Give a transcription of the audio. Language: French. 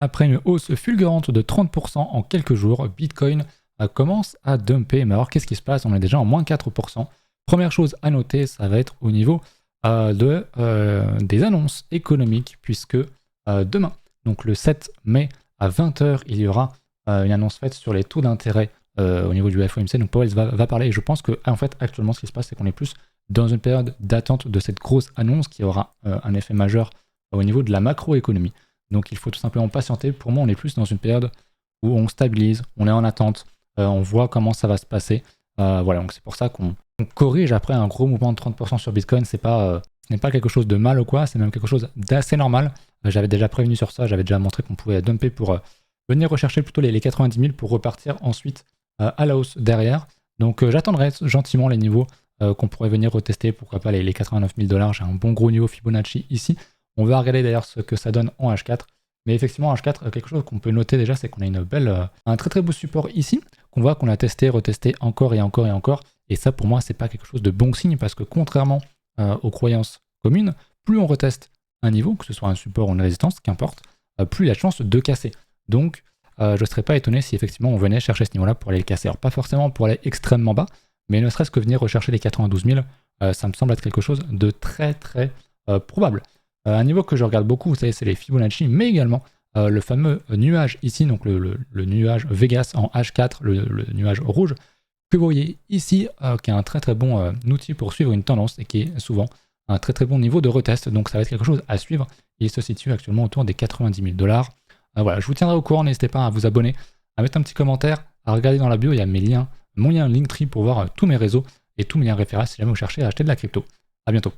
Après une hausse fulgurante de 30% en quelques jours, Bitcoin commence à dumper. Mais alors qu'est-ce qui se passe? On est déjà en moins 4%. Première chose à noter, ça va être au niveau des annonces économiques, puisque demain, donc le 7 mai à 20h, il y aura une annonce faite sur les taux d'intérêt au niveau du FOMC. Donc Powell va parler, et je pense que en fait actuellement ce qui se passe, c'est qu'on est plus dans une période d'attente de cette grosse annonce qui aura un effet majeur au niveau de la macroéconomie. Donc il faut tout simplement patienter. Pour moi, on est plus dans une période où on stabilise, on est en attente, on voit comment ça va se passer. Voilà, donc c'est pour ça qu'on corrige après un gros mouvement de 30% sur Bitcoin. Ce n'est pas quelque chose de mal ou quoi, c'est même quelque chose d'assez normal. J'avais déjà prévenu sur ça, j'avais déjà montré qu'on pouvait dumper pour venir rechercher plutôt les 90 000 pour repartir ensuite à la hausse derrière. Donc j'attendrai gentiment les niveaux qu'on pourrait venir retester, pourquoi pas les 89 000 $. J'ai un bon gros niveau Fibonacci ici. On va regarder d'ailleurs ce que ça donne en H4. Mais effectivement, en H4, quelque chose qu'on peut noter déjà, c'est qu'on a un très très beau support ici, qu'on voit qu'on a testé, retesté encore et encore et encore. Et ça, pour moi, c'est pas quelque chose de bon signe, parce que contrairement aux croyances communes, plus on reteste un niveau, que ce soit un support ou une résistance, qu'importe, plus il y a de chances de casser. Donc, je ne serais pas étonné si effectivement on venait chercher ce niveau-là pour aller le casser. Alors, pas forcément pour aller extrêmement bas, mais ne serait-ce que venir rechercher les 92 000, ça me semble être quelque chose de très très probable. Un niveau que je regarde beaucoup, vous savez, c'est les Fibonacci, mais également le fameux nuage ici, donc le nuage Vegas en H4, le nuage rouge, que vous voyez ici, qui est un très très bon outil pour suivre une tendance et qui est souvent un très très bon niveau de retest. Donc ça va être quelque chose à suivre. Il se situe actuellement autour des 90 000 $. Voilà, je vous tiendrai au courant, n'hésitez pas à vous abonner, à mettre un petit commentaire, à regarder dans la bio, il y a mes liens, mon lien Linktree pour voir tous mes réseaux et tous mes liens références si jamais vous cherchez à acheter de la crypto. À bientôt.